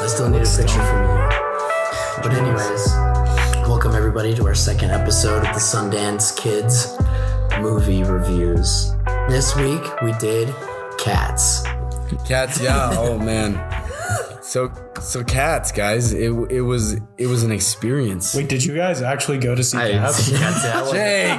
I still need a picture from you. But anyways, welcome everybody to our second episode of the Sundance Kids movie reviews. This week we did Cats. Cats, yeah. Oh man. So Cats, guys. It was an experience. Wait, did you guys actually go to see Cats? Jake,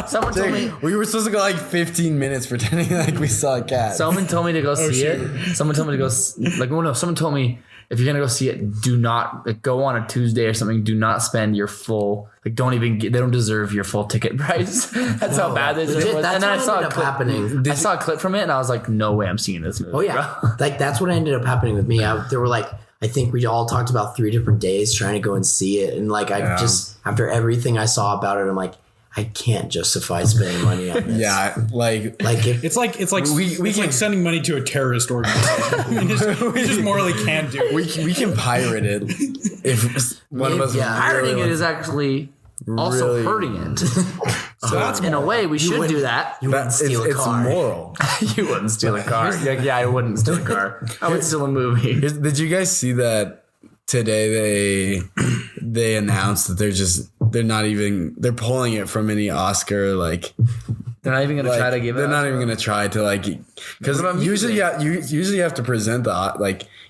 Someone told me we were supposed to go like 15 minutes pretending like we saw a cat. Someone told me to go see it. Someone told me to go someone told me if you're gonna go see it, do not go on a Tuesday or something. Do not spend your full they don't deserve your full ticket price. That's how bad this is. That's and then what ended up happening. I saw a clip from it and I was like, no way I'm seeing this movie. Oh yeah, like that's what ended up happening with me. There were like, I think we all talked about 3 different days trying to go and see it, and like just after everything I saw about it, I'm like, I can't justify spending money on this. Yeah, like it's like sending money to a terrorist organization. we just morally can't do it. we can pirate it if one of us. Yeah. Pirating it is actually also hurting it. So that's in a way we should do that. You wouldn't steal a car. It's moral. You wouldn't steal a car. Yeah, I wouldn't steal a car. I would steal a movie. Did you guys see that today? They announced that they're pulling it from any Oscar, like they're not even gonna try to give it. They're not even gonna try to because usually you have to present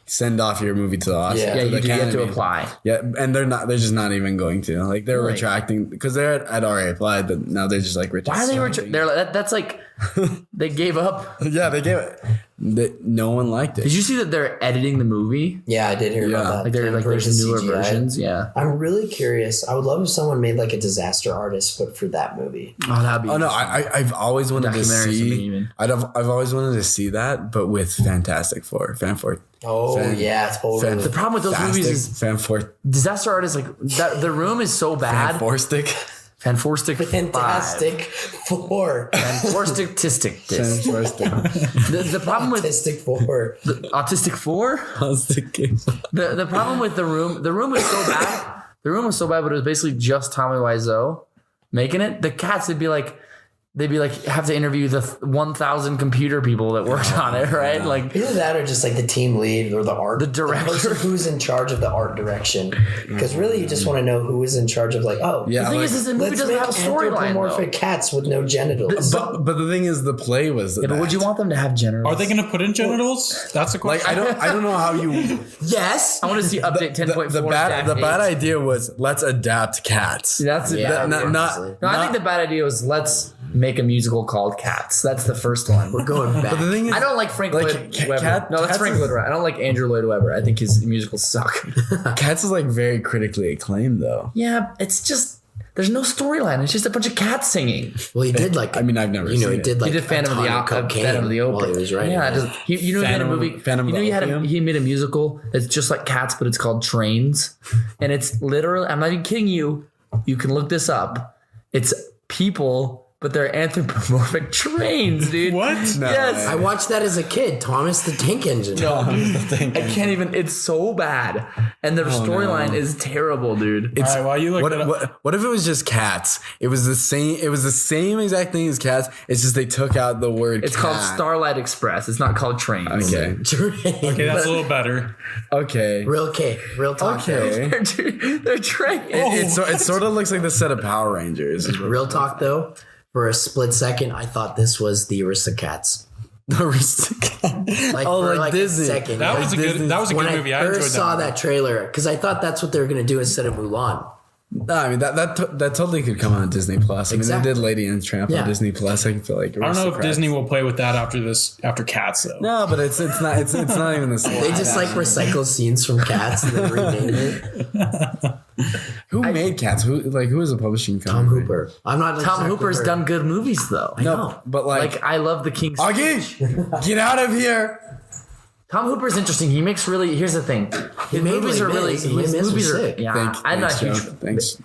send off your movie to the Oscar. Yeah, you have to apply. Yeah, and they're just not even going to. Like they're retracting because I'd already applied, but now they're just like retracting. Why are they that's like they gave up. Yeah, they gave it. No one liked it. Did you see that they're editing the movie? Yeah, I did hear about that. There's newer versions. Yeah, I'm really curious. I would love if someone made like a disaster artist, but for that movie. Oh, that'd be. Oh no, I've always wanted to see. I've always wanted to see that, but with Fantastic Four. Oh yeah, totally. The problem with those movies is disaster artists like that. The Room is so bad. Fantastic Four. Fantastic. The problem with Autistic Four. Autistic Four. The problem with The Room was so bad. The Room was so bad, but it was basically just Tommy Wiseau making it. The Cats would be like. They'd be like, have to interview the 1,000 computer people that worked on it, right? Yeah. Like either that or just like the team lead or the director, the person who's in charge of the art direction. Because really, you just want to know who is in charge of the thing is the movie doesn't have a storyline. Anthropomorphic cats with no genitals. But the thing is, the play was. But would you want them to have genitals? Are they going to put in genitals? That's a question. I don't know how you. Yes, I want to see update 10.4. The bad idea was let's adapt Cats. I think the bad idea was let's make a musical called Cats. That's the first one. We're going back. But the thing is, I don't like Frank Lloyd Webber. No, that's Frank Lloyd Webber. I don't like Andrew Lloyd Webber. I think his musicals suck. Cats is very critically acclaimed though. Yeah, it's just there's no storyline. It's just a bunch of cats singing. Well, he did I've never seen it. He did Phantom of the Opera. While he was writing. Yeah, he made a movie. He made a musical. It's just like Cats, but it's called Trains, and it's literally. I'm not even kidding you. You can look this up. It's people. But they're anthropomorphic trains, dude. What? No, yes. I watched that as a kid. Thomas the Tank Engine. No, I can't even. It's so bad. And the storyline is terrible, dude. All right, while you look it up. What if it was just Cats? It was the same exact thing as Cats. It's just they took out the word It's cat. called Starlight Express. It's not called Trains. Okay. Okay, that's a little better. Okay. Real talk. Okay. They're trains. It sort of looks like the set of Power Rangers. Real talk though. For a split second, I thought this was the Aristocats. The Aristocats. Like Disney. A second. That was a good movie. I enjoyed that. When I first saw that trailer, because I thought that's what they were going to do instead of Mulan. No, I mean that totally could come on Disney Plus. I mean, they did Lady and the Tramp on Disney Plus. I feel like I don't know if Disney will play with that after Cats though. No, but it's not even the same. They just recycle scenes from Cats and then rename it. Who made Cats? Who is the publishing company? Tom Hooper. I'm not. Tom Hooper's done good movies though. I know, but I love The King's Augie, get out of here. Tom Hooper's interesting. He makes here's the thing. His movies are really sick. Yeah, I'm not huge. Thanks,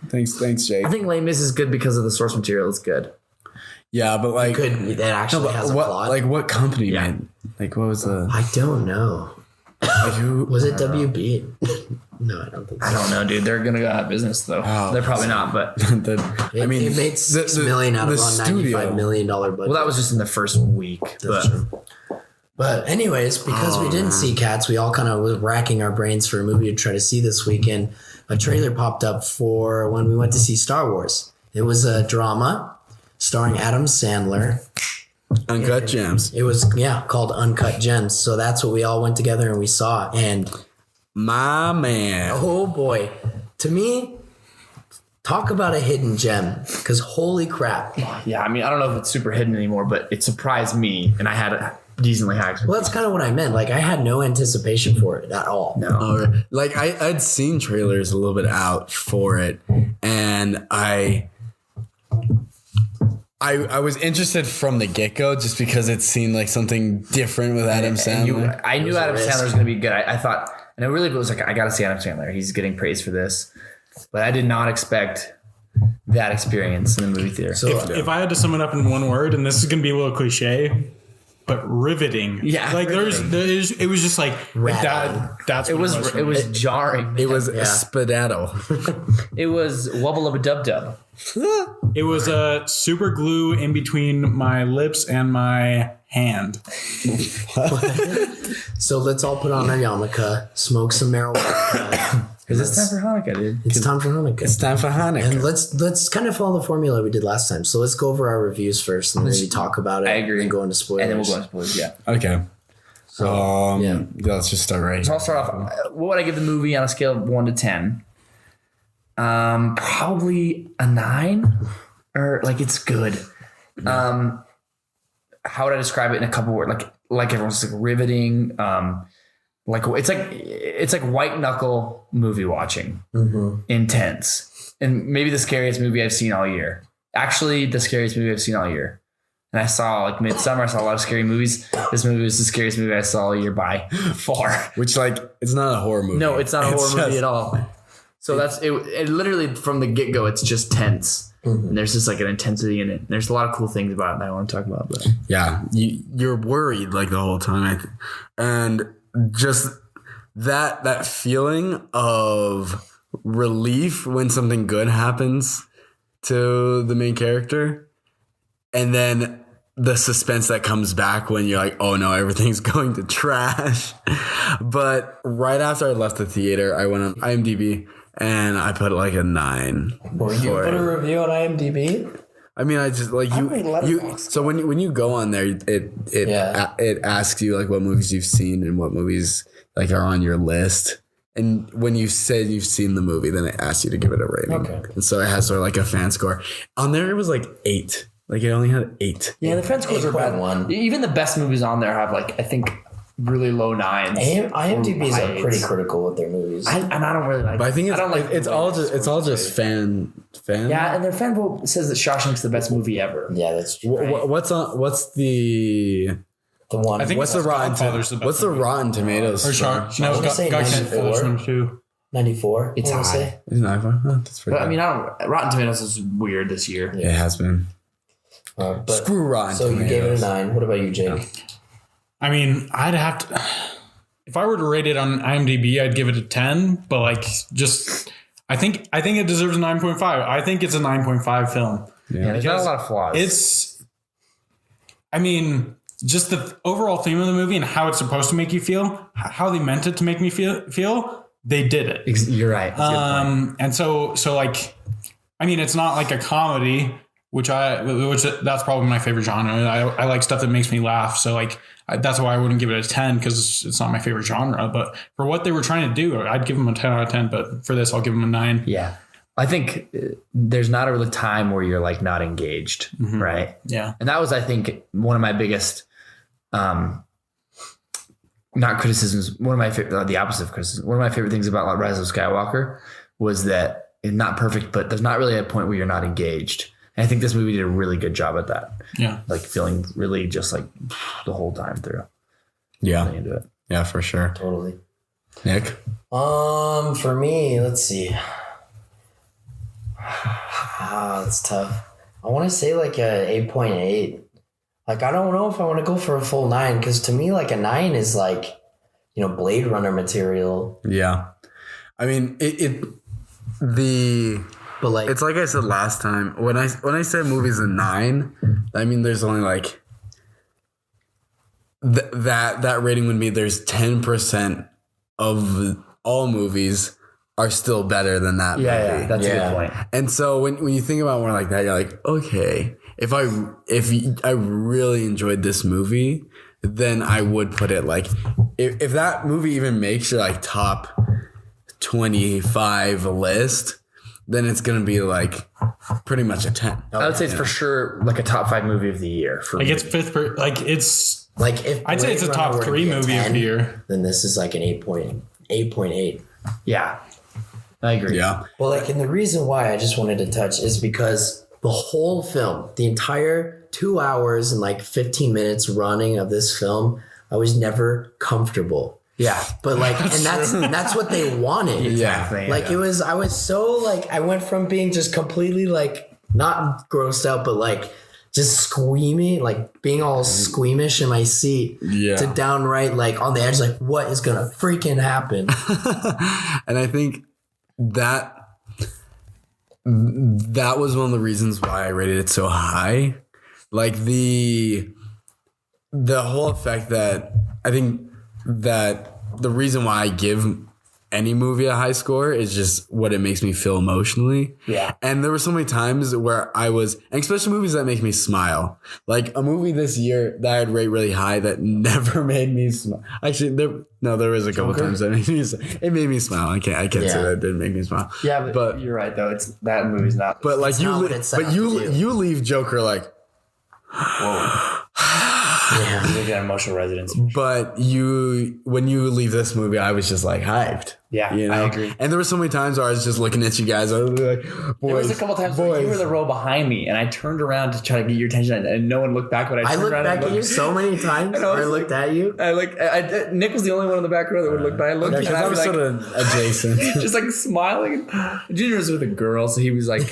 Jake. I think Les Mis is good because of the source material. It's good. Yeah, but that actually has a plot. What company made? What was the? I don't know. Who was it? WB? No, I don't think so. I don't know, dude. They're gonna go out of business though. Oh, they're probably not, but it made $6 million out of a $95 million budget. Well, that was just in the first week. That's true. But anyways, because we didn't see Cats, we all kind of was racking our brains for a movie to try to see this weekend. A trailer popped up for when we went to see Star Wars. It was a drama starring Adam Sandler. Uncut Gems. It was, called Uncut Gems. So that's what we all went together and we saw. And my man. oh boy, to me, talk about a hidden gem. Because holy crap. Yeah, I mean, I don't know if it's super hidden anymore, but it surprised me, and I had a decently high expectations. Well, that's kind of what I meant. Like, I had no anticipation for it at all. No. Like I'd seen trailers a little bit out for it, and I was interested from the get-go just because it seemed like something different with Adam Sandler. I knew Adam Sandler was going to be good. I thought, and it really was like, I got to see Adam Sandler. He's getting praised for this. But I did not expect that experience in the movie theater. So If I had to sum it up in one word, and this is going to be a little cliche, but riveting. Yeah, like it was just like that. That's it what was jarring. It was a spadaddle. It was wubble of a dub dub. It was a super glue in between my lips and my hand. So let's all put on our yarmulke, smoke some marijuana. Is this time for Hanukkah, dude? It's time for Hanukkah. It's time for Hanukkah. And let's kind of follow the formula we did last time. So let's go over our reviews first and maybe talk about it. I agree. And go into spoilers. And then we'll go into spoilers, yeah. Okay. So, Let's just start right So here. I'll start off. What would I give the movie on a scale of 1 to 10? Probably a 9. Or like it's good. How would I describe it in a couple words? Like everyone's like riveting. Like it's like white knuckle movie watching. Intense. And maybe the scariest movie I've seen all year. Actually, the scariest movie I've seen all year. And I saw like Midsummer. I saw a lot of scary movies. This movie was the scariest movie I saw all year by far. Which it's not a horror movie. No, it's not a horror movie at all. So that's it. It literally from the get go, it's just tense. And there's just like an intensity in it. There's a lot of cool things about it that I want to talk about. But Yeah, you're worried like the whole time, and just that feeling of relief when something good happens to the main character, and then the suspense that comes back when you're like, oh no, everything's going to trash. But right after I left the theater, I went on IMDb and I put like a 9. Or you put a review on IMDb? I mean, I just like you. So when you go on there, it asks you like what movies you've seen and what movies like are on your list. And when you said you've seen the movie, then it asks you to give it a rating. Okay. And so it has sort of like a fan score. On there, it was like 8. Like it only had 8. yeah, the fan scores are bad. 8.1. Even the best movies on there have like I think really low 9s. IMDb's or are pretty 8s. critical with their movies. And I don't really like. But I think don't like it's all just fan. Yeah, and their fan vote says that Shawshank's the best movie ever. Yeah, that's true. What's the one. I think what's the Godfather's the best What's the movie. Rotten Tomatoes? Or score? no, wanna say God Can't 94. Finish number 2. 94. It's I wanna high. say. It's not fun. Oh, that's pretty But I good. mean, Rotten Tomatoes is weird this year. It has been. But, Screw Rotten So you gave it a Tomatoes. 9. What about you, Jake? I mean, I'd have to. If I were to rate it on IMDb, I'd give it a 10. But like, just I think it deserves a 9.5. I think it's a 9.5 film. Yeah, there's not a lot of flaws. It's, I mean, just the overall theme of the movie and how it's supposed to make you feel, how they meant it to make me feel, they did it. You're right. That's a good point. And so like, I mean, it's not like a comedy, which that's probably my favorite genre. I like stuff that makes me laugh. So like, that's why I wouldn't give it a 10 because it's not my favorite genre. But for what they were trying to do, I'd give them a 10 out of 10. But for this, I'll give them a 9. Yeah. I think there's not a really time where you're like not engaged, right? Yeah. And that was, I think, one of my biggest, not criticisms. One of my the opposite of criticism. One of my favorite things about like Rise of Skywalker was that it's not perfect, but there's not really a point where you're not engaged. And I think this movie did a really good job at that. Yeah. Like feeling really just like the whole time through. Yeah. Really into it. Yeah, for sure. Totally. Nick? For me, let's see. It's tough. I want to say like a 8.8. Like, I don't know if I want to go for a full 9 because to me, like a 9 is like, Blade Runner material. Yeah. I mean, But like, it's like I said last time, when I said movies a 9, I mean, there's only like, that rating would be there's 10% of all movies are still better than that movie. Yeah, that's a good point. And so when you think about one like that, you're like, okay, if I really enjoyed this movie, then I would put it like, if that movie even makes your like top 25 list, then it's gonna be like pretty much a 10. I would say it's for sure like a top 5 movie of the year for Like me. it's it's Like if I'd say it's a Blade top Runner were to 3 be a movie 10, of the year. Then this is like an 8.8. Yeah, I agree. Yeah. Well, like, and the reason why I just wanted to touch is because the whole film, the entire 2 hours and like 15 minutes running of this film, I was never comfortable. Yeah, But like, and that's what they wanted. exactly. Like I was so like, I went from being just completely like not grossed out, but like just squeamy, like being all squeamish in my seat to downright like on the edge, like what is gonna freaking happen? And I think that was one of the reasons why I rated it so high. Like the whole effect that I think that the reason why I give any movie a high score is just what it makes me feel emotionally. Yeah. And there were so many times where I was, and especially movies that make me smile. Like a movie this year that I'd rate really high that never made me smile. Actually, there was a couple times that it made me smile. I can't say that it didn't make me smile. Yeah, but you're right though. It's that movie's not. But like you leave Joker like, Yeah, maybe an emotional resonance. but when you leave this movie, I was just like hyped. Yeah, you know? I agree. And there were so many times where I was just looking at you guys. I was like, boys, There was a couple times where you were the row behind me, and I turned around to try to get your attention, and no one looked back. But I turned looked around back and at you so many times. I I looked at you. Nick was the only one in the back row that would look back. I looked, Yeah, and because I I was was sort of adjacent. just like smiling. Junior was with a girl, so he was like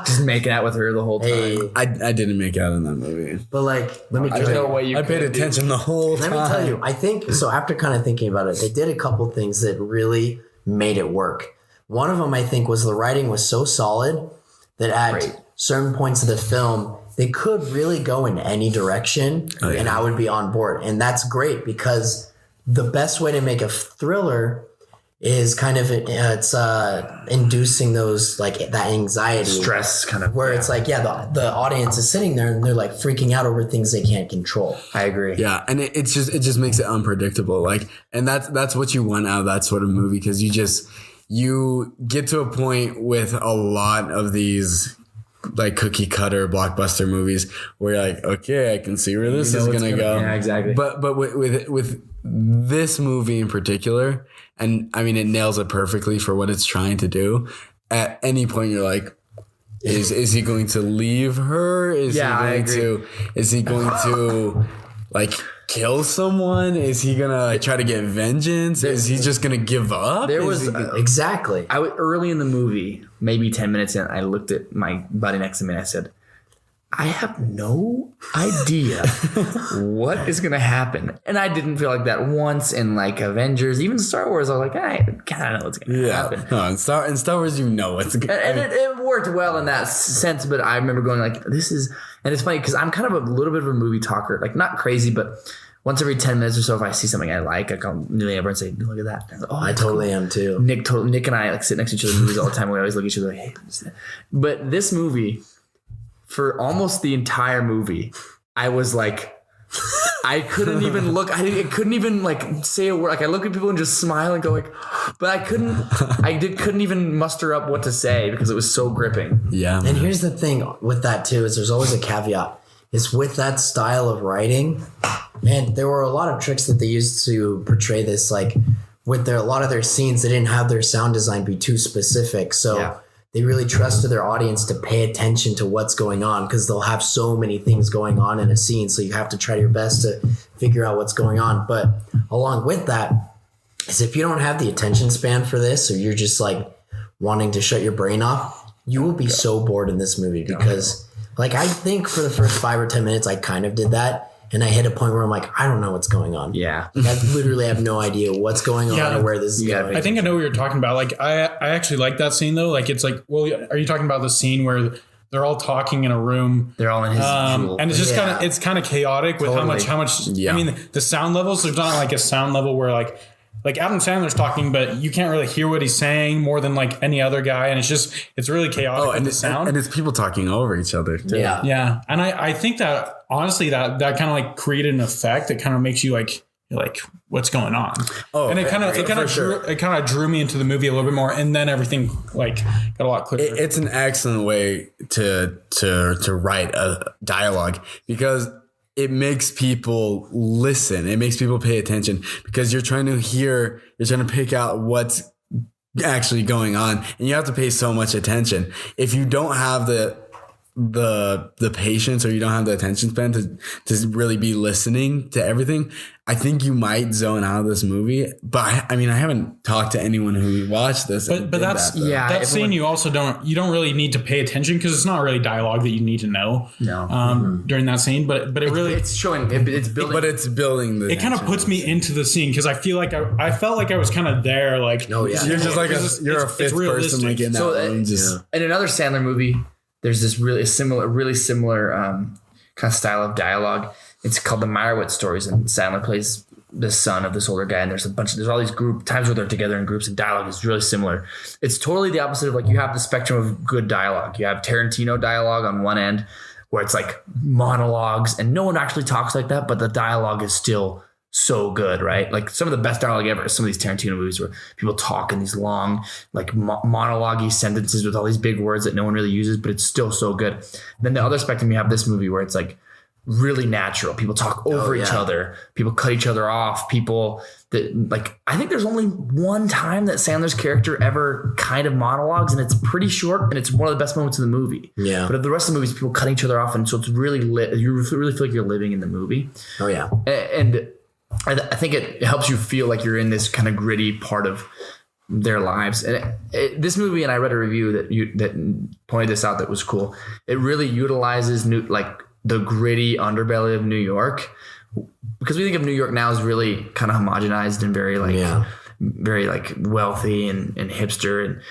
just making out with her the whole time. Hey, I didn't make out in that movie. but like, let me There's tell you. no way you I paid could, dude. attention the whole Let time. me tell you, I think so. After kind of thinking about it, they did a couple things that really made it work. One of them, I think, was the writing was so solid that at certain points of the film, they could really go in any direction and I would be on board. And that's great because the best way to make a thriller is kind of it's inducing those like that anxiety, Stress kind of where it's like, the audience is sitting there and they're like freaking out over things they can't control. I agree. Yeah, and it just makes it unpredictable. Like, and that's what you want out of that sort of movie, because you get to a point with a lot of these like cookie cutter blockbuster movies where you're like, okay, I can see where this is gonna go. Yeah, exactly. But with this movie in particular, and I mean it nails it perfectly for what it's trying to do. At any point you're like, is he going to leave her? Is he going to like kill someone? Is he gonna like, try to get vengeance? Is he just gonna give up? There Is was he gonna- Exactly. I was early in the movie, maybe 10 minutes in, I looked at my buddy next to me and I said, I have no idea what is going to happen. And I didn't feel like that once in like Avengers, even Star Wars. I was like, I kind of know what's going to happen. No, in Star Wars, you know what's good. And it worked well in that sense, but I remember going like, this is, and it's funny because I'm kind of a little bit of a movie talker, like not crazy, but once every 10 minutes or so, if I see something I like, I come nearly ever and say, look at that. And I totally am too. Nick and I like sit next to each other in movies all the time. We always look at each other like, hey, what's that? But this movie, for almost the entire movie, I was like, I couldn't even look. I couldn't even like say a word. Like I look at people and just smile and go like, but I couldn't even muster up what to say because it was so gripping. Yeah. And here's the thing with that too, is there's always a caveat. Is with that style of writing, man, there were a lot of tricks that they used to portray this. Like with a lot of their scenes, they didn't have their sound design be too specific. So they really trusted their audience to pay attention to what's going on because they'll have so many things going on in a scene. So you have to try your best to figure out what's going on. But along with that is if you don't have the attention span for this, or you're just like wanting to shut your brain off, you will be so bored in this movie because like I think for the first 5 or 10 minutes, I kind of did that. And I hit a point where I'm like, I don't know what's going on. Yeah. Like, I literally have no idea what's going on or where this is going. I think I know what you're talking about. Like I actually like that scene though. Like it's like, well, are you talking about the scene where they're all talking in a room. They're all in his jewel. And it's just kind of chaotic with how much, Yeah. I mean, the sound levels, there's not like a sound level where like Adam Sandler's talking, but you can't really hear what he's saying more than like any other guy. And it's really chaotic with the sound. And it's people talking over each other too. Yeah. Yeah. And I think that honestly, that kind of like created an effect that kind of makes you like, you're like, what's going on? Oh, and it kind of drew me into the movie a little bit more, and then everything like got a lot clearer. It's an excellent way to write a dialogue because it makes people listen. It makes people pay attention because you're trying to pick out what's actually going on, and you have to pay so much attention. If you don't have the patience or you don't have the attention span to really be listening to everything, I think you might zone out of this movie. But I haven't talked to anyone who watched this. But that's that scene you don't really need to pay attention because it's not really dialogue that you need to know. No. During that scene, but it's showing it's building. But it's building the. It kind of puts me into the scene because I feel like I felt like I was kind of there. Like, oh yeah, you're just like you're a fifth person like in that room. In another Sandler movie, there's this really similar kind of style of dialogue. It's called the Meyerowitz Stories, and Sandler plays the son of this older guy. And there's all these times where they're together in groups, and dialogue is really similar. It's totally the opposite of like you have the spectrum of good dialogue. You have Tarantino dialogue on one end, where it's like monologues, and no one actually talks like that, but the dialogue is still so good, right? Like some of the best dialogue ever. Some of these Tarantino movies where people talk in these long, like monologue-y sentences with all these big words that no one really uses, but it's still so good. And then the other spectrum, you have this movie where it's like really natural. People talk over each other. People cut each other off. People that like, I think there's only one time that Sandler's character ever kind of monologues, and it's pretty short, and it's one of the best moments of the movie. Yeah. But the rest of the movies, people cutting each other off, and so it's really lit. You really feel like you're living in the movie. Oh yeah. And I think it helps you feel like you're in this kind of gritty part of their lives. And this movie, and I read a review that pointed this out that was cool. It really utilizes the gritty underbelly of New York, because we think of New York now as really kind of homogenized and very very like wealthy and hipster, and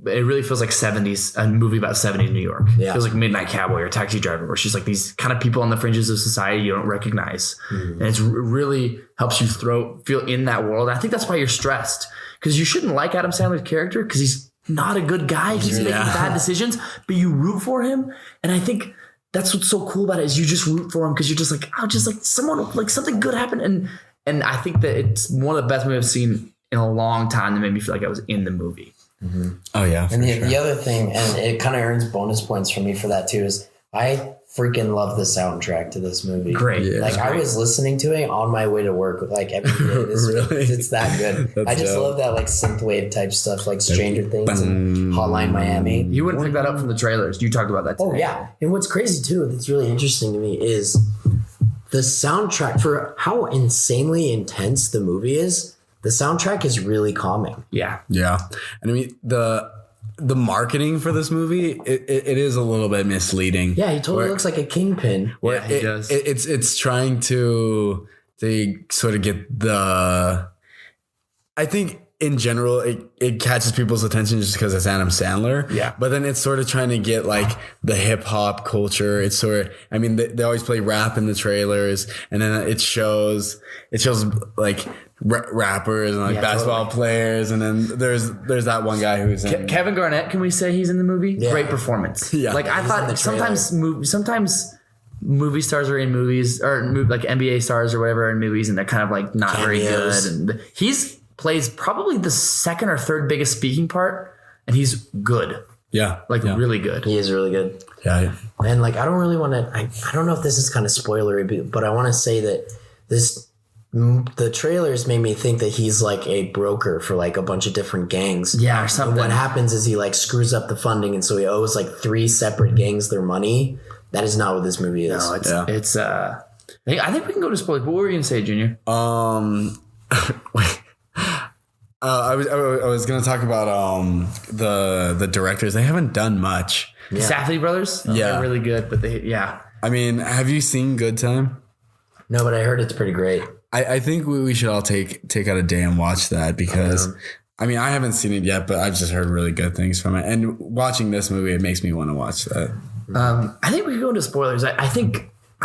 it really feels like a movie about 70s New York. It feels like Midnight Cowboy or Taxi Driver, where she's like these kind of people on the fringes of society you don't recognize. And it really helps you feel in that world. And I think that's why you're stressed, because you shouldn't like Adam Sandler's character because he's not a good guy. He's making bad decisions, but you root for him. And I think that's what's so cool about it, is you just root for him because you're just like, oh, just like someone, like something good happened. And I think that it's one of the best movies I've seen in a long time that made me feel like I was in the movie. Mm-hmm. Oh yeah. And the other thing, and it kind of earns bonus points for me for that too, is I freaking love the soundtrack to this movie. Great. Yeah, like I was listening to it on my way to work like every day. Really? It's that good. I just love that like synthwave type stuff, like Stranger Things and Hotline Miami. You wouldn't pick that up from the trailers. You talked about that today. Oh yeah. And what's crazy too, that's really interesting to me, is the soundtrack. For how insanely intense the movie is, the soundtrack is really calming. Yeah. Yeah. And I mean, the marketing for this movie, it is a little bit misleading. Yeah, he totally looks like a kingpin. Yeah, he does. It's trying to sort of get I think in general, it catches people's attention just because it's Adam Sandler. Yeah. But then it's sort of trying to get like the hip hop culture. It's sort of, I mean, they always play rap in the trailers, and then it shows like rappers and like basketball players. And then there's that one guy who's in Kevin Garnett. Can we say he's in the movie? Yeah. Great performance. Yeah. Like I thought sometimes movie stars are in movies, or like NBA stars or whatever are in movies, and they're kind of like not very good. And plays probably the second or third biggest speaking part, and he's good. Yeah. Really good. He is really good. Yeah. And like, I don't really want to, I don't know if this is kind of spoilery, but I want to say that the trailers made me think that he's like a broker for like a bunch of different gangs. Yeah, or something. And what happens is he like screws up the funding, and so he owes like 3 separate gangs their money. That is not what this movie is. No, it's I think we can go to spoilers. What were you gonna say, Junior? Wait. I was gonna talk about the directors. They haven't done much. The Safdie brothers. Yeah, they're really good, but I mean, have you seen Good Time? No, but I heard it's pretty great. I think we should all take out a day and watch that, because I mean, I haven't seen it yet, but I've just heard really good things from it. And watching this movie, it makes me want to watch that. I think we could go into spoilers. I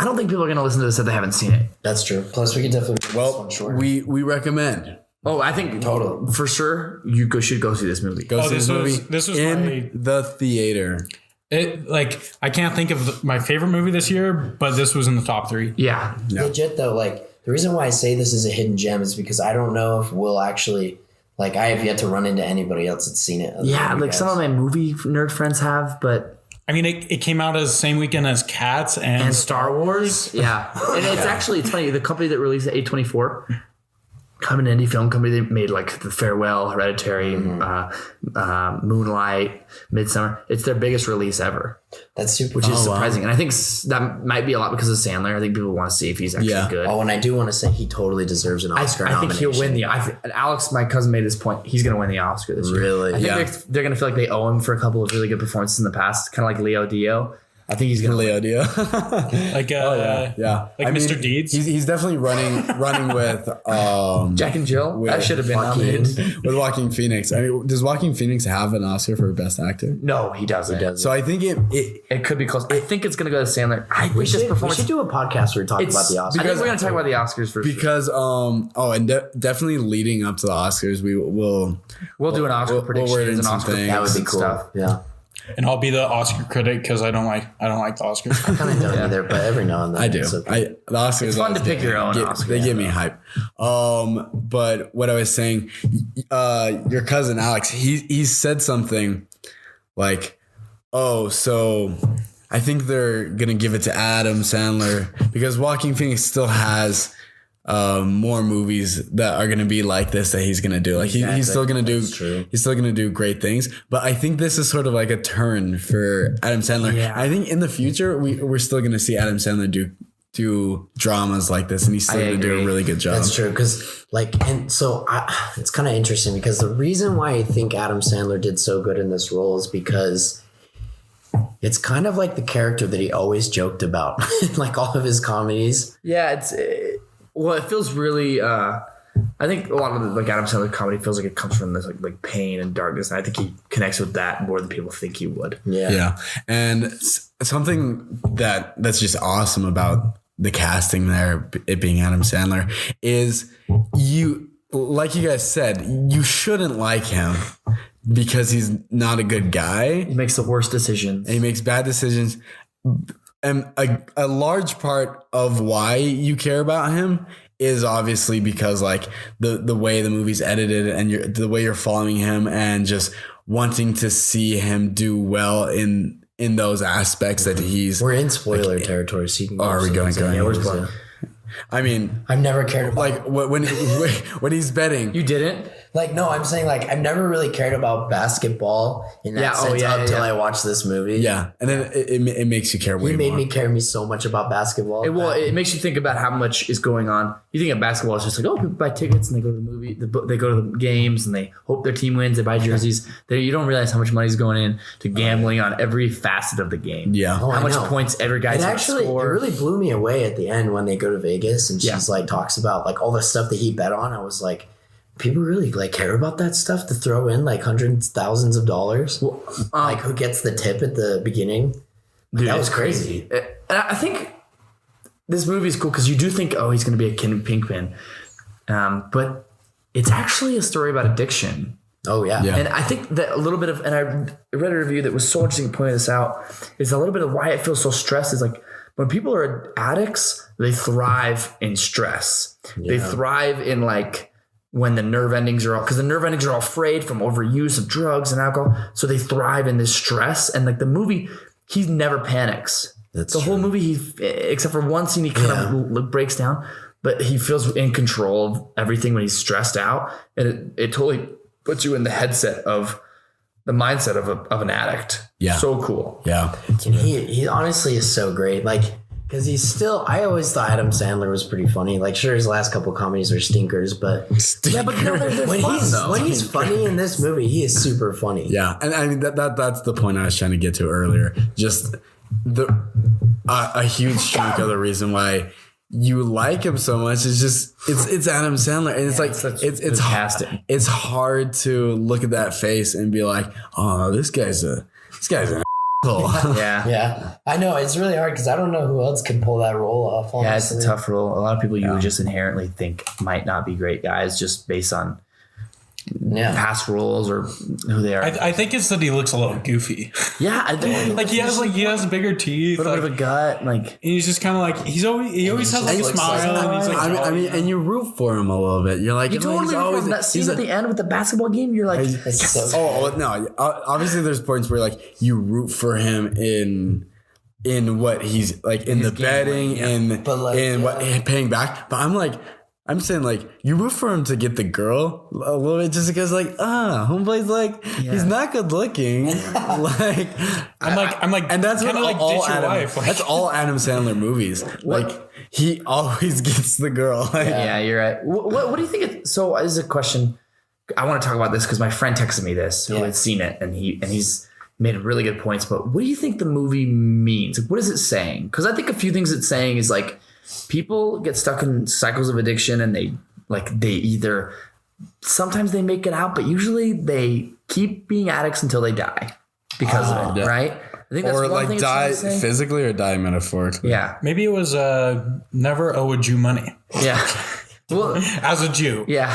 don't think people are going to listen to this if they haven't seen it. That's true. Plus, we could definitely make this one shorter. we recommend. Oh, I think Totally. for sure should go see this movie. Go see this movie this was in the theater. I can't think of my favorite movie this year, but this was in the top 3. Yeah. Legit though, like the reason why I say this is a hidden gem is because I don't know if we'll actually like I have yet to run into anybody else that's seen it. Yeah, like some of my movie nerd friends have, but I mean, it came out as same weekend as Cats and Star Wars. Yeah. And it's funny, the company that released it, A24, an indie film company, they made like The Farewell, Hereditary, Moonlight, Midsummer. It's their biggest release ever. That's super. Which is surprising. And I think that might be a lot because of Sandler. I think people want to see if he's actually good. Oh, and I do want to say he totally deserves an Oscar I think nomination. he'll win Alex, my cousin, made this point. He's going to win the Oscar this year. Really? I think they're going to feel like they owe him for a couple of really good performances in the past, kind of like Leo Dio. I think he's gonna Leo Dio. like Like Mr. Deeds. He's definitely running with Jack and Jill. That should have been nominated. with Joaquin Phoenix. I mean, does Joaquin Phoenix have an Oscar for Best Actor? No, he doesn't. So I think it could be close. I think it's gonna go to Sandler. We should do a podcast where we talk about the Oscars. I think we're gonna talk about the Oscars first because definitely leading up to the Oscars, we'll do an Oscar predictions and Oscar things. That would be cool. Stuff. Yeah. And I'll be the Oscar critic because I don't like the Oscars. I kind of don't either, but every now and then I do. okay. The Oscars. It's fun to pick your own Oscar. They give me hype. But what I was saying, your cousin Alex, he said something like, "Oh, so I think they're gonna give it to Adam Sandler because Joaquin Phoenix still has." More movies that are gonna be like this that he's gonna do. Like he's still gonna do. He's still gonna do great things. But I think this is sort of like a turn for Adam Sandler. Yeah. I think in the future we're still gonna see Adam Sandler do dramas like this, and he's still gonna do a really good job. That's true because it's kind of interesting because the reason why I think Adam Sandler did so good in this role is because it's kind of like the character that he always joked about, like all of his comedies. Yeah, it feels really. I think a lot of the Adam Sandler comedy feels like it comes from this like pain and darkness, and I think he connects with that more than people think he would. Yeah. And something that's just awesome about the casting there, it being Adam Sandler, is like you guys said, you shouldn't like him because he's not a good guy. He makes the worst decisions. And he makes bad decisions. And a large part of why you care about him is obviously because like the way the movie's edited and the way you're following him and just wanting to see him do well in those aspects that he's. We're in spoiler territory. So you can are we going? Yeah, we're spoiling. I mean, I've never cared about like when he's betting. You didn't? Like, no, I'm saying like I've never really cared about basketball in that sense until I watched this movie. Yeah, and then it makes you care way more. He made me care so much about basketball. It makes you think about how much is going on. You think of basketball, it's just like, oh, people buy tickets and they go to the movie, they go to the games and they hope their team wins. They buy jerseys. You don't realize how much money's going in to gambling on every facet of the game. Yeah, how much points every guy's going to score. It really blew me away at the end when they go to Vegas and she's like talks about like all the stuff that he bet on. I was like, people really like care about that stuff to throw in like hundreds, thousands of dollars. Like who gets the tip at the beginning? Dude, that was crazy. And I think this movie is cool because you do think, oh, he's going to be a kingpin, but it's actually a story about addiction. Oh yeah. And I think that a little bit of, and I read a review that was so interesting to point this out, is a little bit of why it feels so stressed is like when people are addicts, they thrive in stress. Yeah. They thrive in like when the nerve endings are all, because the nerve endings are all frayed from overuse of drugs and alcohol. So they thrive in this stress. And like the movie, he never panics. That's the whole movie, except for one scene, he kind of breaks down, but he feels in control of everything when he's stressed out. And it totally puts you in the mindset of an addict. Yeah. So cool. Yeah. And he honestly is so great. Like, because I always thought Adam Sandler was pretty funny. Like, sure, his last couple comedies are stinkers, but yeah, but no, they're when he's funny in this movie, he is super funny. Yeah, and I mean that's the point I was trying to get to earlier. Just a huge chunk of the reason why you like him so much. It's just it's Adam Sandler, and it's like it's casting. It's hard to look at that face and be like, oh, this guy's an asshole. Yeah, I know it's really hard because I don't know who else can pull that role off. Honestly. Yeah, it's a tough role. A lot of people you would just inherently think might not be great guys just based on past roles or who they are. I think it's that he looks a little goofy. Yeah, I think He has bigger teeth, a little bit of a gut, like. And he's just kind of like he always has like a smile, and he's like, I mean, and you root for him a little bit. You're like, You totally always that scene at the end with the basketball game. You're like, no. Obviously, there's points where like you root for him in what he's like in the betting and what paying back. But I'm saying like you root for him to get the girl a little bit just because like homeboy's like he's not good looking. Like I'm like, and that's kind of like ditch your wife. That's all Adam Sandler movies. Like he always gets the girl. Like, yeah, you're right. What do you think? So is a question. I want to talk about this because my friend texted me this who had seen it and he's made really good points. But what do you think the movie means? Like, what is it saying? Because I think a few things it's saying is like people get stuck in cycles of addiction and they either sometimes they make it out, but usually they keep being addicts until they die because of it, right? I think that's or one like thing die physically or die metaphorically. Yeah, Maybe it was never owe a Jew money. yeah. Well, as a Jew. Yeah.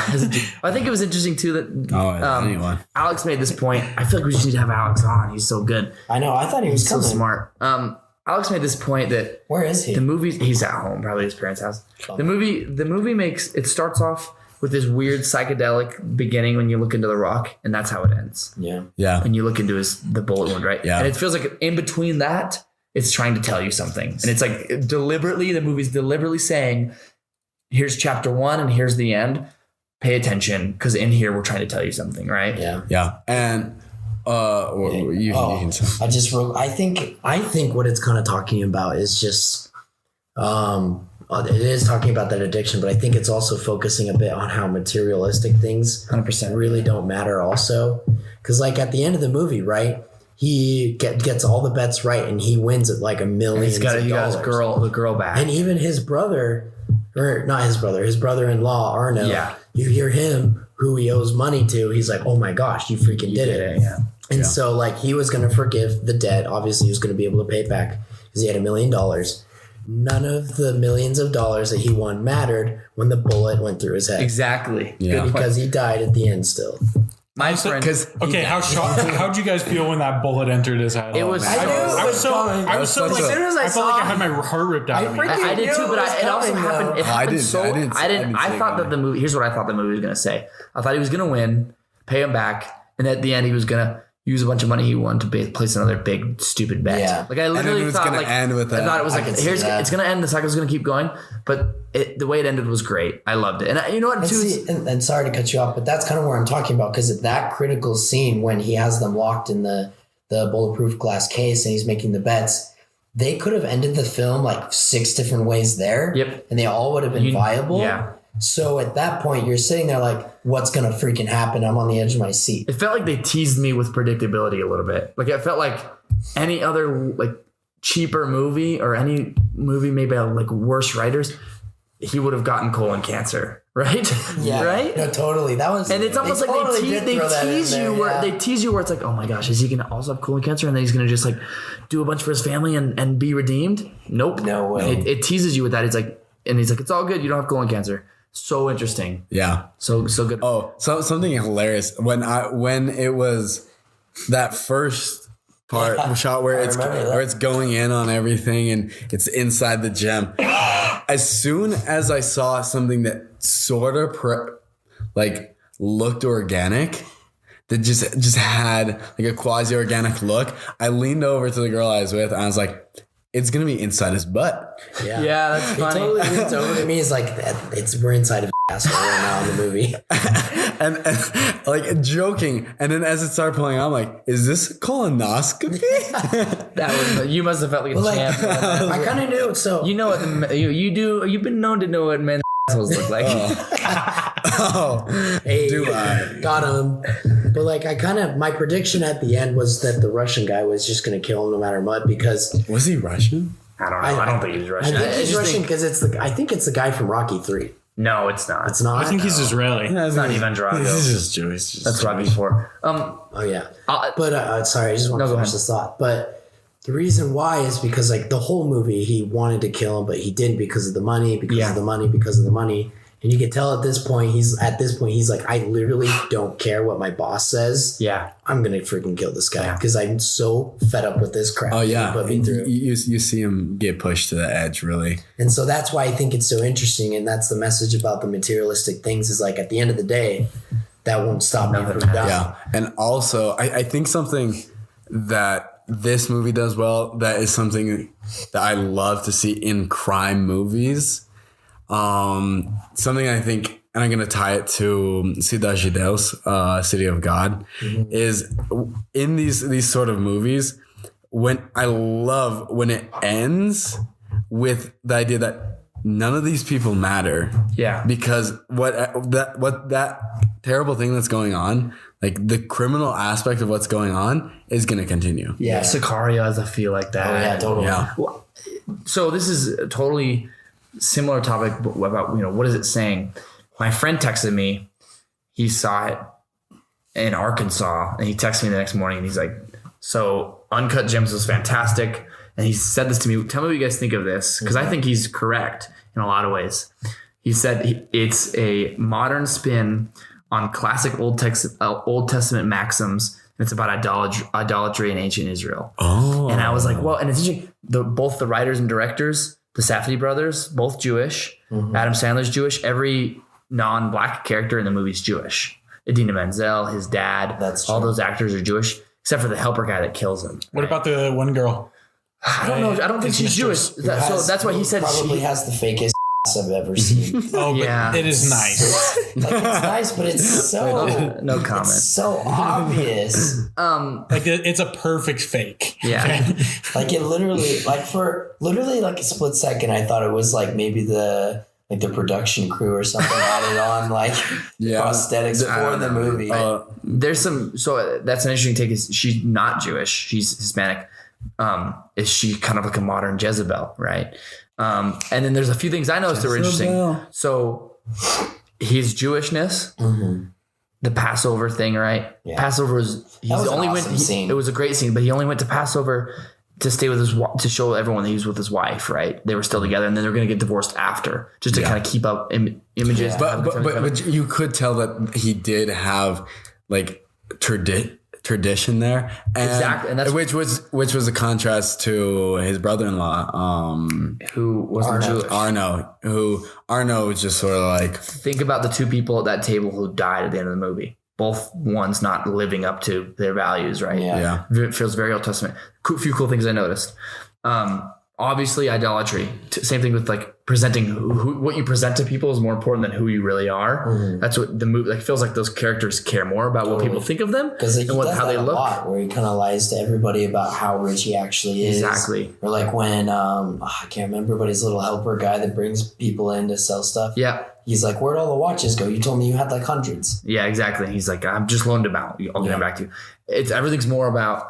I think it was interesting too that anyone. Alex made this point. I feel like we just need to have Alex on. He's so good. I know. I thought he was so coming. smart. Alex made this point that where is he? The movie, he's at home, probably his parents' house. The movie makes it starts off with this weird psychedelic beginning when you look into the rock, and that's how it ends. Yeah. When you look into the bullet wound, right? Yeah. And it feels like in between that, it's trying to tell you something, and it's like the movie's deliberately saying, here's chapter 1 and here's the end. Pay attention because in here we're trying to tell you something, right? Yeah. And you can say. I think what it's kind of talking about is just it is talking about that addiction, but I think it's also focusing a bit on how materialistic things 100% really don't matter also. Because like at the end of the movie, right? He gets all the bets right and he wins at like $1 million. He got the girl back. And even his brother, or not his brother, his brother-in-law, Arno, you hear him, who he owes money to, he's like, oh my gosh, you freaking did it. Yeah. And so like he was going to forgive the debt. Obviously he was going to be able to pay it back because he had $1 million. None of the millions of dollars that he won mattered when the bullet went through his head. Exactly. Yeah. Because he died at the end still. My friend. Okay, how'd you guys feel when that bullet entered his head? It was. I was so like, I felt like I had my heart ripped out of me. I did too, but it also happened. It happened I didn't. I thought that the movie. Here's what I thought the movie was gonna say. I thought he was gonna win, pay him back, and at the end he was gonna use a bunch of money he won to place another big stupid bet. Yeah. Like I literally thought gonna end with that. I thought it was like it's gonna end. The cycle's gonna keep going, but the way it ended was great. I loved it, and you know what? And sorry to cut you off, but that's kind of where I'm talking about because at that critical scene when he has them locked in the bulletproof glass case and he's making the bets, they could have ended the film like 6 different ways there. Yep, and they all would have been viable. Yeah. So at that point, you're sitting there like, what's going to freaking happen? I'm on the edge of my seat. It felt like they teased me with predictability a little bit. Like it felt like any other like cheaper movie or any movie made by like worse writers, he would have gotten colon cancer, right? Yeah, right? No, totally. That was, and it's almost like they tease you where it's like, oh my gosh, is he going to also have colon cancer? And then he's going to just like do a bunch for his family and be redeemed? Nope. No way. It teases you with that. It's like, and he's like, it's all good. You don't have colon cancer. So interesting. Yeah. So good. Oh, so something hilarious when it was that first part shot where it's going in on everything and it's inside the gem. As soon as I saw something that sort of looked organic, that just had like a quasi organic look, I leaned over to the girl I was with and I was like, it's gonna be inside his butt. Yeah, that's funny. It totally leans over to me. It's like we're inside of his asshole right now in the movie, and like joking. And then as it started pulling out, I'm like, "Is this a colonoscopy?" You must have felt like a champ. I kind of knew. So you know what you do. You've been known to know what men's assholes look like. Hey, do I? Got him. But like my prediction at the end was that the Russian guy was just going to kill him no matter what because... Was he Russian? I don't know. I don't think he's Russian. I think he's Russian because I think it's the guy from Rocky 3. No, it's not. It's not. I think he's Israeli. It's not Ivan Drago. He's just Jewish. That's Rocky 4. Oh yeah. But sorry, I just want to finish this thought. But the reason why is because like the whole movie, he wanted to kill him, but he didn't because of the money, because of the money. And you can tell at this point, he's like, I literally don't care what my boss says. Yeah. I'm going to freaking kill this guy because I'm so fed up with this crap. Oh, yeah. Put me through. You see him get pushed to the edge, really. And so that's why I think it's so interesting. And that's the message about the materialistic things is like, at the end of the day, that won't stop me from dying. Yeah. And also, I think something that this movie does well, that is something that I love to see in crime movies. Something I think, and I'm going to tie it to Cidade de Deus, City of God, is in these sort of movies, I love when it ends with the idea that none of these people matter. Yeah. Because what that terrible thing that's going on, like the criminal aspect of what's going on is going to continue. Yeah. Sicario has a feel like that. Oh, yeah, totally. Yeah. Well, so this is a totally similar topic about, what is it saying? My friend texted me. He saw it in Arkansas and he texted me the next morning and he's like, so Uncut Gems was fantastic. And he said this to me. Tell me what you guys think of this. Because I think he's correct in a lot of ways. He said it's a modern spin on classic Old Testament maxims. And it's about idolatry in ancient Israel. Oh. And I was like, well, and it's interesting. Both the writers and directors, the Safdie brothers, both Jewish. Adam Sandler's Jewish. Every non-black character in the movie is Jewish. Idina Menzel, his dad, all those actors are Jewish, except for the helper guy that kills him. What about the one girl? I don't know. I don't think she's Jewish. So that's why he said probably has the fakest I've ever seen. Oh, but it is nice. Like it's nice, but it's so no comment. It's so obvious. Like it's a perfect fake. Yeah. Like it literally, like a split second, I thought it was like maybe the production crew or something added on prosthetics for the movie. There's so that's an interesting take. Is she's not Jewish? She's Hispanic. Is she kind of like a modern Jezebel, right? And then there's a few things I noticed that were interesting. So his Jewishness, the Passover thing, right? Yeah. Passover it was a great scene, but he only went to Passover to stay with to show everyone that he was with his wife, right? They were still together, and then they're going to get divorced after, just to kind of keep up images. Yeah. But you could tell that he did have like tradition there, and exactly, and that's which was a contrast to his brother-in-law, who wasn't Jewish. Arno was just sort of like, think about the two people at that table who died at the end of the movie. Both ones not living up to their values, right? Yeah. It feels very Old Testament. A few cool things I noticed. Obviously, idolatry. Same thing with like presenting what you present to people is more important than who you really are. That's what the movie feels like. Those characters care more about what people think of them and how they look. Lot where he kind of lies to everybody about how rich he actually is. Exactly. Or like when I can't remember, but his little helper guy that brings people in to sell stuff. Yeah. He's like, where'd all the watches go? You told me you had like hundreds. Yeah, exactly. He's like, I'm just loaned them out. I'll get them back to you. Everything's more about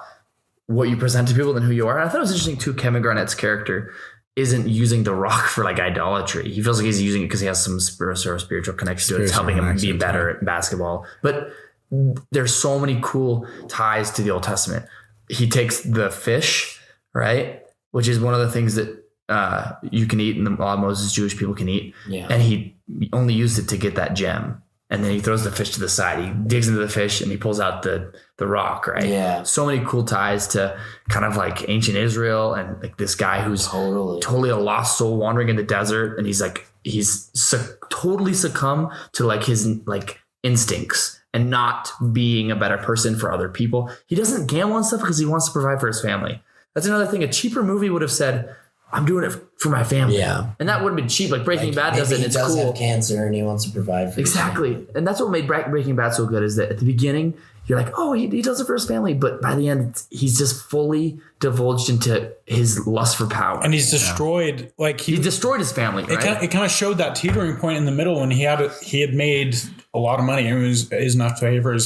what you present to people than who you are. And I thought it was interesting too. Kevin Garnett's character isn't using The Rock for like idolatry. He feels like he's using it because he has some spiritual connection to it. It's helping him be better at basketball. But there's so many cool ties to the Old Testament. He takes the fish, right? Which is one of the things that you can eat and a lot of Moses Jewish people can eat. Yeah. And he only used it to get that gem. And then he throws the fish to the side. He digs into the fish and he pulls out the rock, right? Yeah. So many cool ties to kind of like ancient Israel and like this guy who's totally a lost soul wandering in the desert. And he's totally succumb to like his like instincts and not being a better person for other people. He doesn't gamble and stuff because he wants to provide for his family. That's another thing. A cheaper movie would have said, I'm doing it for my family. Yeah. And that would have been cheap. Like Breaking Bad does it. And it's cool. He does have cancer and he wants to provide for exactly. And that's what made Breaking Bad so good is that at the beginning, you're like, oh, he does it for his family. But by the end, he's just fully divulged into his lust for power. And he's destroyed. Like he destroyed his family. Right? It kind of showed that teetering point in the middle when he had made a lot of money. It was enough to pay for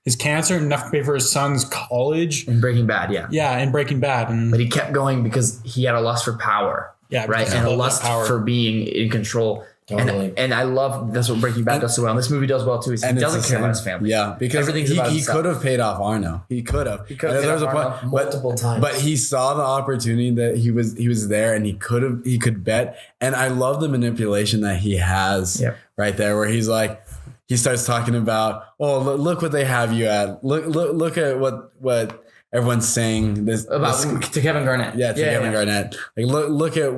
his cancer and enough to pay for his son's college. In Breaking Bad, yeah. Yeah, in Breaking Bad. And But he kept going because he had a lust for power. Yeah, right. because And a he loved lust that power. for being in control. Totally. And I love that's what Breaking Bad does so well. And this movie does well too. Is he And it's doesn't the care about same. his family. Yeah, because Everything's he about he himself. could have paid off Arno. He could have. He could have And paid there off was a Arno point, multiple times. But he saw the opportunity that he was there, and he could bet. And I love the manipulation that he has right there, where he's like, he starts talking about, oh, look what they have you at. Look at what everyone's saying About to Kevin Garnett. Yeah, to Kevin Garnett. Like look at.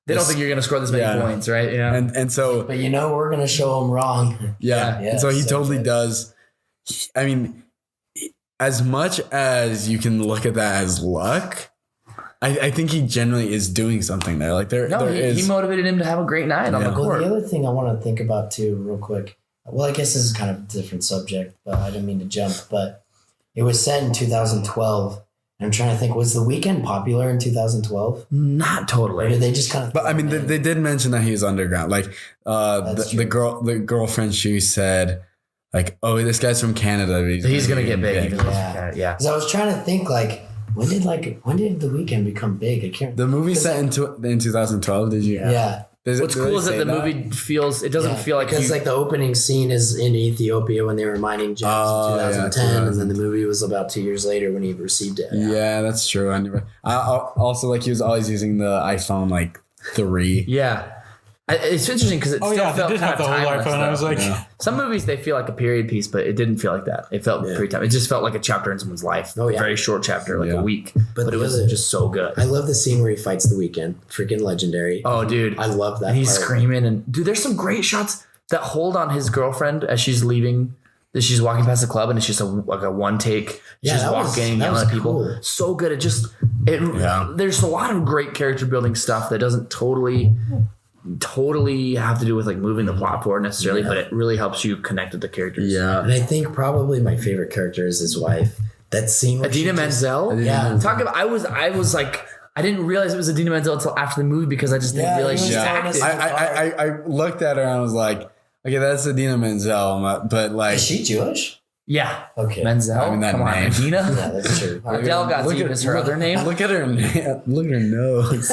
They don't think you're going to score this many points, right? Yeah. And so, but we're gonna show him wrong. yeah. And so he totally true. does. I mean, as much as you can look at that as luck, I think he generally is doing something there. Like there is. He motivated him to have a great night on the Well, court. the other thing I want to think about too, real quick. Well, I guess this is kind of a different subject, but I didn't mean to jump. But it was set in 2012. I'm trying to think, was The Weeknd popular in 2012? Not Or totally. did they just kind of... But I mean, they did mention that he was underground. Like the girlfriend, she said, like, oh, this guy's from Canada. He's going to get big. Yeah. Because I was trying to think, like, when did The Weeknd become big? I can't... The movie set in 2012. Did you? Yeah. What's cool is that the movie feels, it doesn't feel like because like the opening scene is in Ethiopia when they were mining gems in 2010, and then the movie was about 2 years later when he received it. Yeah, that's true. I also like he was always using the iPhone like 3. Yeah. It's interesting because it still felt they did have kind the of whole timeless. iPhone. I was like, Some movies, they feel like a period piece, but it didn't feel like that. It felt pretty time. It just felt like a chapter in someone's life. Oh, yeah. A very short chapter, like a week. But it was just so good. I love the scene where he fights The Weeknd. Freaking legendary. Oh, dude. I love that. And he's part. screaming. And dude, there's some great shots that hold on his girlfriend as she's leaving. As she's walking past the club, and it's just like a one take. She's walking and yelling at people. Cool. So good. There's a lot of great character building stuff that doesn't totally have to do with like moving the plot forward necessarily, but it really helps you connect with the characters. Yeah. And I think probably my favorite character is his wife. That scene where Idina Menzel. Yeah. Talk about, I was like, I didn't realize it was Idina Menzel until after the movie because I just didn't realize she's acting. I looked at her and I was like, okay, that's Idina Menzel, but like, is she Jewish? Yeah. Okay. Menzel. I mean, that Come on, name. Idina. Yeah, that's true. Adele Gazib is her other name. Look at her nose.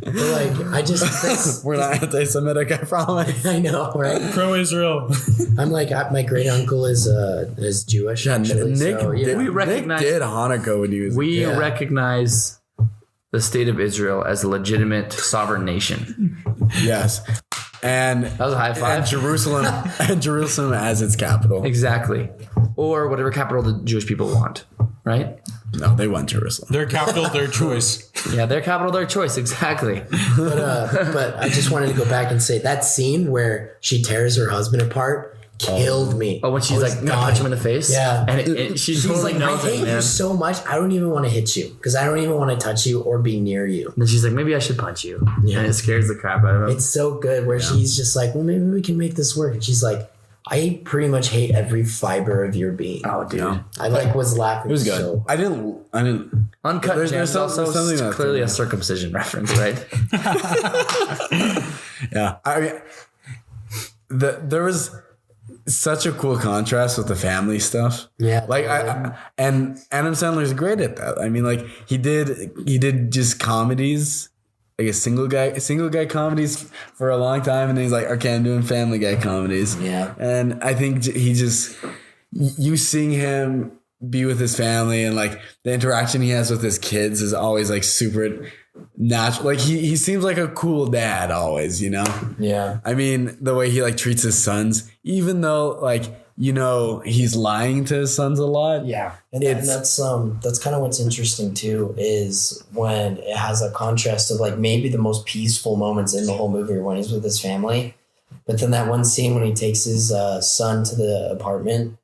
Like, I just... We're not anti-Semitic, I promise. I know, right? pro-Israel. I'm like, my great uncle is Jewish. Yeah, actually, Nick, so, yeah. We recognize- Nick did Hanukkah when he was We a kid. recognize the state of Israel as a legitimate sovereign nation. Yes. And That was a high five. and Jerusalem as its capital. Exactly. Or whatever capital the Jewish people want, right? No, they want Jerusalem. Their capital, their choice. Yeah, their capital, their choice. Exactly. But I just wanted to go back and say that scene where she tears her husband apart killed me. Oh, when she's like, gonna punch him in the face? Yeah. And she She's totally like, I knows it, hate man. you so much. I don't even want to hit you because I don't even want to touch you or be near you. And then she's like, maybe I should punch you. Yeah. And it scares the crap out of him. It's so good where she's just like, well, maybe we can make this work. And she's like, I pretty much hate every fiber of your being. Oh, dude. Yeah. I was laughing. It was good. So, I didn't. Uncut There's Gems something also that's clearly in a there. circumcision reference, right? Yeah. I mean, there was such a cool contrast with the family stuff. yeah. Like and Adam Sandler's great at that. I mean, like he did just comedies, like a single guy comedies for a long time, and then he's like, okay, I'm doing Family Guy comedies. Yeah. And I think he just, you seeing him be with his family and like the interaction he has with his kids is always like super natural. Like he seems like a cool dad always, you know? Yeah. I mean, the way he like treats his sons, even though like, you know, he's lying to his sons a lot. Yeah. And that's kind of what's interesting too, is when it has a contrast of like maybe the most peaceful moments in the whole movie are when he's with his family. But then that one scene when he takes his son to the apartment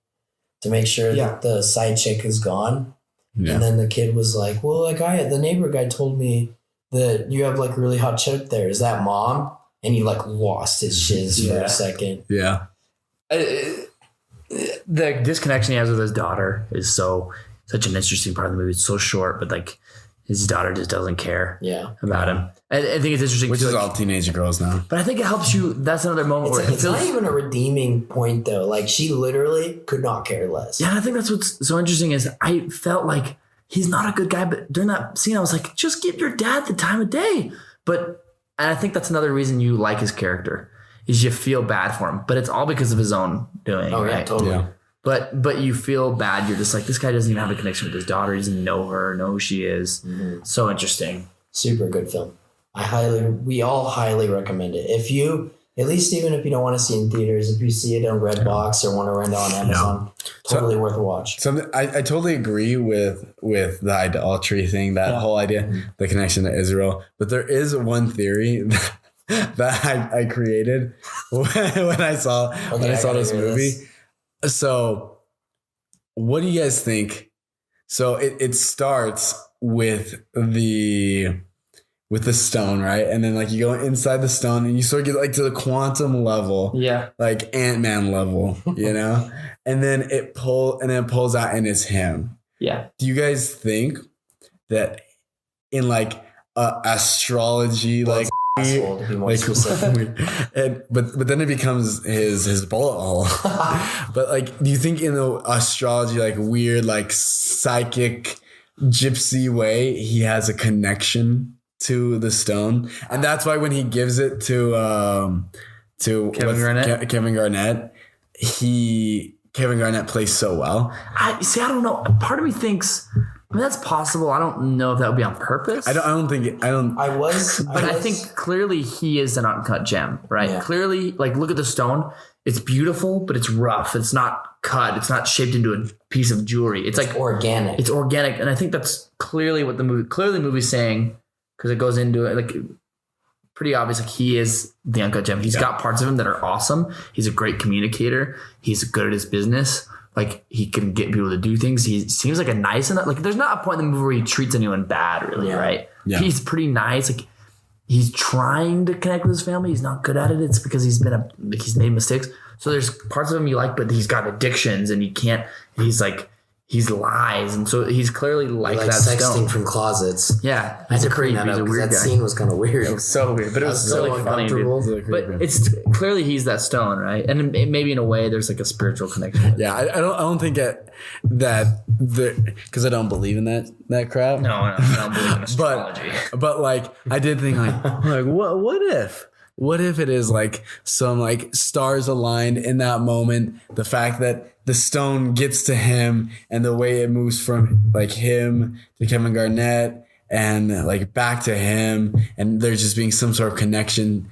to make sure that the side chick is gone. Yeah. And then the kid was like, well, the neighbor guy told me that you have like a really hot chick there. Is that mom? And he like lost his shiz for a second. Yeah. The disconnection he has with his daughter is such an interesting part of the movie. It's so short, but like his daughter just doesn't care about him. I think it's interesting. Which is all teenage girls now. But I think it helps you. That's another moment where it's not even a redeeming point though. Like she literally could not care less. Yeah, and I think that's what's so interesting is I felt like he's not a good guy, but during that scene I was like, just give your dad the time of day. And I think that's another reason you like his character is you feel bad for him, but it's all because of his own doing. Oh, right? Yeah, totally. Yeah. But you feel bad. You're just like, this guy doesn't even have a connection with his daughter. He doesn't know her, know who she is. Mm-hmm. So interesting. Super good film. We all highly recommend it. If you, at least even if you don't want to see it in theaters, if you see it on Redbox or want to rent it on Amazon, totally worth a watch. So I totally agree with the idolatry thing, that whole idea, the connection to Israel. But there is one theory that I created when I saw this movie. So what do you guys think? So it starts with the stone, right? And then like you go inside the stone and you sort of get like to the quantum level. Yeah. Like Ant-Man level, you know? And then it pulls out and it's him. Yeah. Do you guys think that in like astrology, like to be more specific. But then it becomes his bullet hole. But like, do you think in the astrology, like weird, like psychic gypsy way, he has a connection to the stone, and that's why when he gives it to Kevin Garnett, Kevin Garnett plays so well. I don't know. Part of me thinks. I mean, that's possible. I don't know if that would be on purpose. I think clearly he is an uncut gem, right? Yeah. Clearly, like, look at the stone. It's beautiful, but it's rough. It's not cut. It's not shaped into a piece of jewelry. It's like organic. It's organic. And I think that's clearly what the movie's saying, because it goes into it, like, pretty obvious. Like, he is the uncut gem. He's got parts of him that are awesome. He's a great communicator. He's good at his business. Like, he can get people to do things. He seems like a nice enough. Like, there's not a point in the movie where he treats anyone bad, really, right? Yeah. He's pretty nice. Like, he's trying to connect with his family. He's not good at it. It's because he's made mistakes. So there's parts of him you like, but he's got addictions and he can't. He's lies, and so he's clearly like that sexting stone from closets. Yeah, he's a creep. He's a weird guy. That scene was kind of weird. It was so weird, but it was so funny. But it's clearly he's that stone, right? And maybe in a way, there's like a spiritual connection. Yeah, I don't think that because I don't believe in that crap. No, I don't believe in astrology. but like I did think like what if it is like some like stars aligned in that moment, the fact that the stone gets to him and the way it moves from like him to Kevin Garnett and like back to him, and there's just being some sort of connection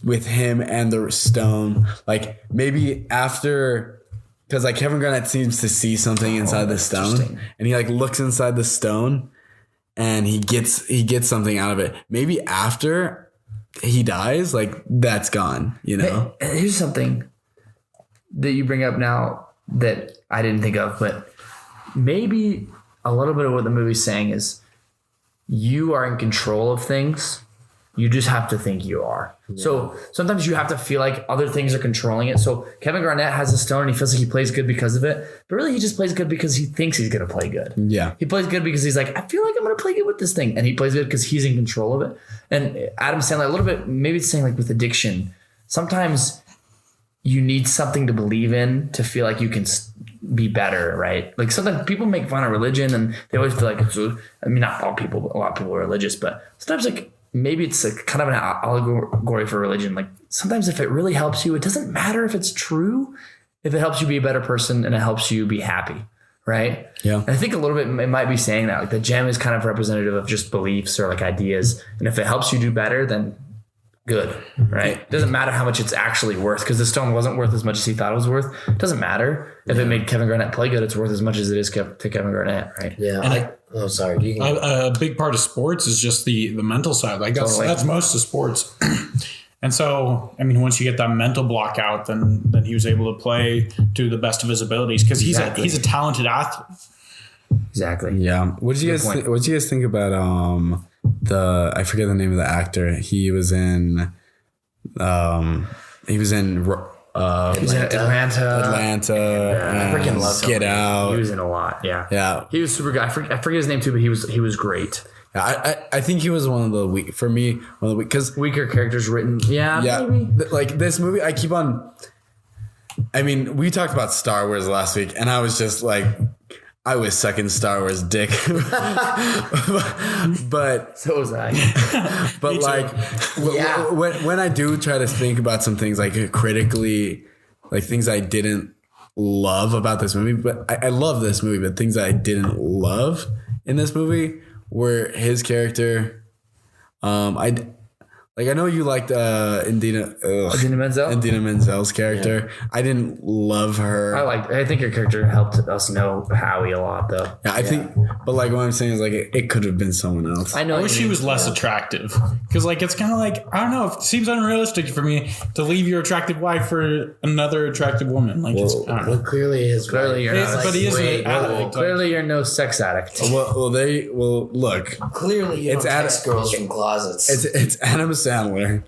with him and the stone. Like maybe after, because like Kevin Garnett seems to see something inside the stone, and he like looks inside the stone and he gets something out of it. Maybe after he dies, like that's gone, you know? Hey, here's something that you bring up now that I didn't think of, but maybe a little bit of what the movie's saying is you are in control of things. You just have to think you are. Yeah. So sometimes you have to feel like other things are controlling it. So Kevin Garnett has a stone and he feels like he plays good because of it, but really he just plays good because he thinks he's going to play good. Yeah. He plays good because he's like, I feel like I'm going to play good with this thing. And he plays good because he's in control of it. And Adam Sandler, a little bit, maybe it's saying like with addiction, sometimes you need something to believe in to feel like you can be better, right? Like sometimes people make fun of religion and they always feel like not all people, but a lot of people are religious, but sometimes like maybe it's a kind of an allegory for religion. Like sometimes if it really helps you, it doesn't matter if it's true, if it helps you be a better person and it helps you be happy, right? Yeah. And I think a little bit it might be saying that like the gem is kind of representative of just beliefs or like ideas. And if it helps you do better, then good, right? It doesn't matter how much it's actually worth, because the stone wasn't worth as much as he thought it was worth. It doesn't matter. If it made Kevin Garnett play good, it's worth as much as it is to Kevin Garnett, right? Yeah. Sorry. A big part of sports is just the mental side. Like that's most of sports. And so, I mean, once you get that mental block out, then he was able to play to the best of his abilities, because he's a talented athlete. Exactly. Yeah. What did you guys think about I forget the name of the actor. He was in Atlanta. I freaking love Get Out. He was in a lot. Yeah. Yeah. He was super good. I forget his name too, but he was great. I think he was one of the weak for me. One of the weak because Weaker characters written. Yeah. Maybe. like this movie. I keep on. I mean, we talked about Star Wars last week, and I was just like, I was sucking Star Wars dick. but So was I. but like when I do try to think about some things like critically, like things I didn't love about this movie, but I love this movie, but things I didn't love in this movie were his character. I know you liked Idina Menzel's character. Yeah. I didn't love her. I think her character helped us know Howie a lot, though. Yeah, I think, but like what I'm saying is like it could have been someone else. I wish she was less attractive because like it's kind of like I don't know. It seems unrealistic for me to leave your attractive wife for another attractive woman. Like clearly you're not. But he is an addict. Clearly you're no sex addict. Well, look. Clearly you don't text girls from closets. It's Adam Sandler,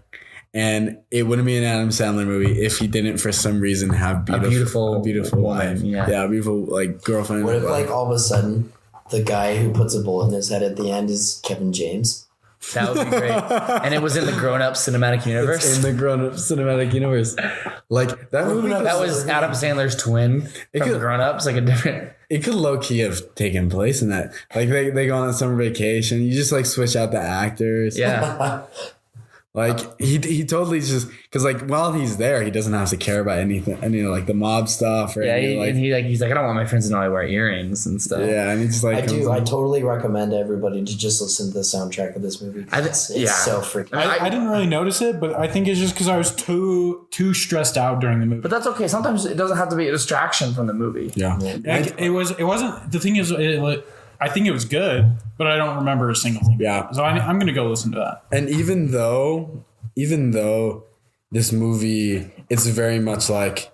and it wouldn't be an Adam Sandler movie if he didn't for some reason have a beautiful wife. Yeah, beautiful like girlfriend. What if like all of a sudden the guy who puts a bullet in his head at the end is Kevin James? That would be great. And it was in the grown-up cinematic universe. It's in the grown-up cinematic universe. Like that movie. That was Adam Sandler's twin from Grown Ups, like a different. It could low key have taken place in that. Like they go on a summer vacation. You just like switch out the actors. Yeah. Like he totally just because like while he's there he doesn't have to care about anything, like the mob stuff or he's like I don't want my friends to know I wear earrings and stuff. Yeah, and he just like I totally recommend everybody to just listen to the soundtrack of this movie. It's so freaking. I didn't really notice it, but I think it's just because I was too stressed out during the movie. But that's okay. Sometimes it doesn't have to be a distraction from the movie. Yeah. Like, it wasn't. The thing is, I think it was good, but I don't remember a single thing. Yeah. So I'm going to go listen to that. And even though this movie, it's very much like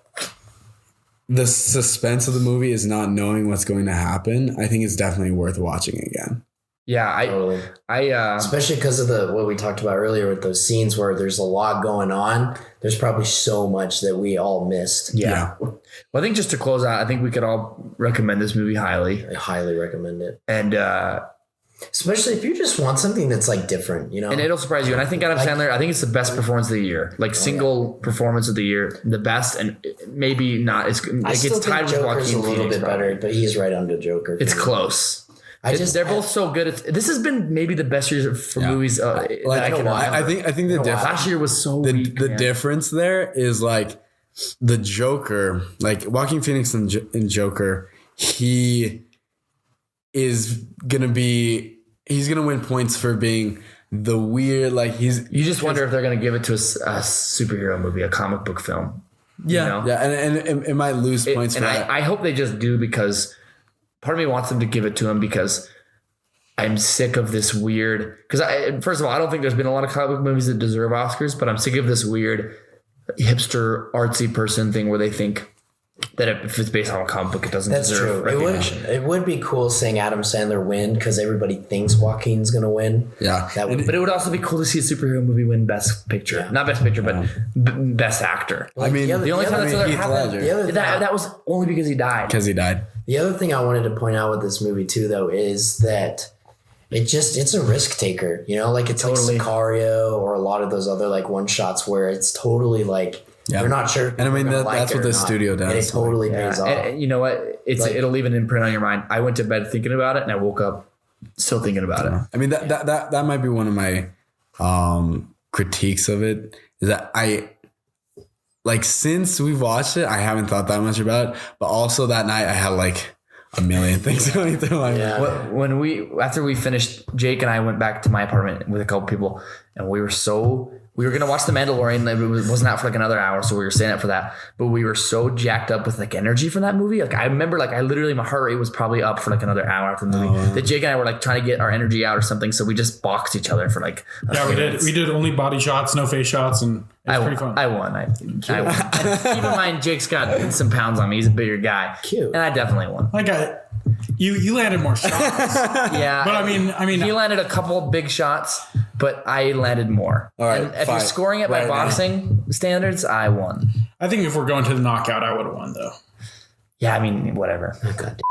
the suspense of the movie is not knowing what's going to happen. I think it's definitely worth watching again. Yeah, totally. Especially because of what we talked about earlier with those scenes where there's a lot going on. There's probably so much that we all missed. Yeah. Well, I think just to close out, I think we could all recommend this movie highly. I highly recommend it. And especially if you just want something that's like different, you know. And it'll surprise you. And I think Adam Sandler, I think it's the best performance of the year. Like single performance of the year, the best, and maybe not. It's tied with Joaquin a little Phoenix bit better, but he's right under Joker. It's close. They're both so good. This has been maybe the best year for movies that I can remember. I think the difference. Last year was so weak. The difference there is like the Joker, like Joaquin Phoenix in Joker. He is gonna win points for being the weird. Like you just wonder if they're gonna give it to a superhero movie, a comic book film. Yeah, you know? Yeah, and it might lose points for that. I hope they just do because. Part of me wants them to give it to him because I'm sick of this weird. Because first of all, I don't think there's been a lot of comic book movies that deserve Oscars, but I'm sick of this weird hipster artsy person thing where they think that if it's based on a comic book, it doesn't deserve recognition. It would be cool seeing Adam Sandler win because everybody thinks Joaquin's going to win. Yeah. But it would also be cool to see a superhero movie win Best Picture. Yeah. Not Best Picture, but Best Actor. Like, the only time that's ever happened, that was only because he died. Because he died. The other thing I wanted to point out with this movie too, though, is that it's a risk taker, you know, like it's totally like Sicario or a lot of those other like one shots where it's totally like you're not sure. And I mean, that's what the studio does. And it totally pays off. And you know what? It'll leave an imprint on your mind. I went to bed thinking about it and I woke up still thinking about it. I mean, that might be one of my critiques of it is that since we've watched it, I haven't thought that much about it. But also that night I had like a million things going through my mind. After we finished, Jake and I went back to my apartment with a couple people and we were going to watch The Mandalorian. It wasn't out for like another hour. So we were staying up for that, but we were so jacked up with like energy from that movie. Like I remember I literally, my heart rate was probably up for like another hour after the movie that Jake and I were like trying to get our energy out or something. So we just boxed each other for like, we did only body shots, no face shots. And it was pretty fun. I won. I won. And keep in mind, Jake's got some pounds on me. He's a bigger guy. Cute. And I definitely won. You landed more shots. Yeah. But I mean, he landed a couple big shots, but I landed more. All right. And if you're scoring it by boxing standards, I won. I think if we're going to the knockout, I would have won though. Yeah, I mean, whatever. Oh, God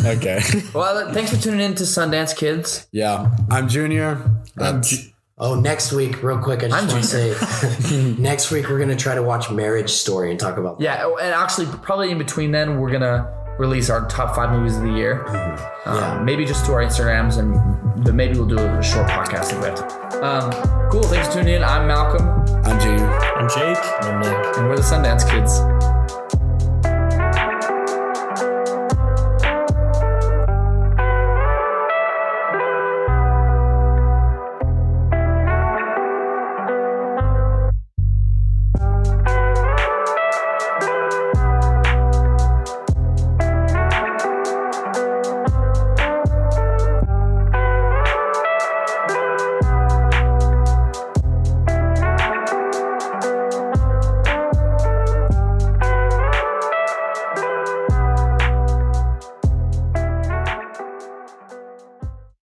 Okay. Well, thanks for tuning in to Sundance Kids. Yeah. I'm Junior. Oh, next week, real quick, I just want to say, next week we're gonna try to watch Marriage Story and talk about that. Yeah, and actually, probably in between then, we're gonna release our top 5 movies of the year. Maybe just to our Instagrams, and maybe we'll do a short podcast if we have to. Cool. Thanks for tuning in. I'm Malcolm. I'm Junior. I'm Jake. And Nick. And we're the Sundance Kids.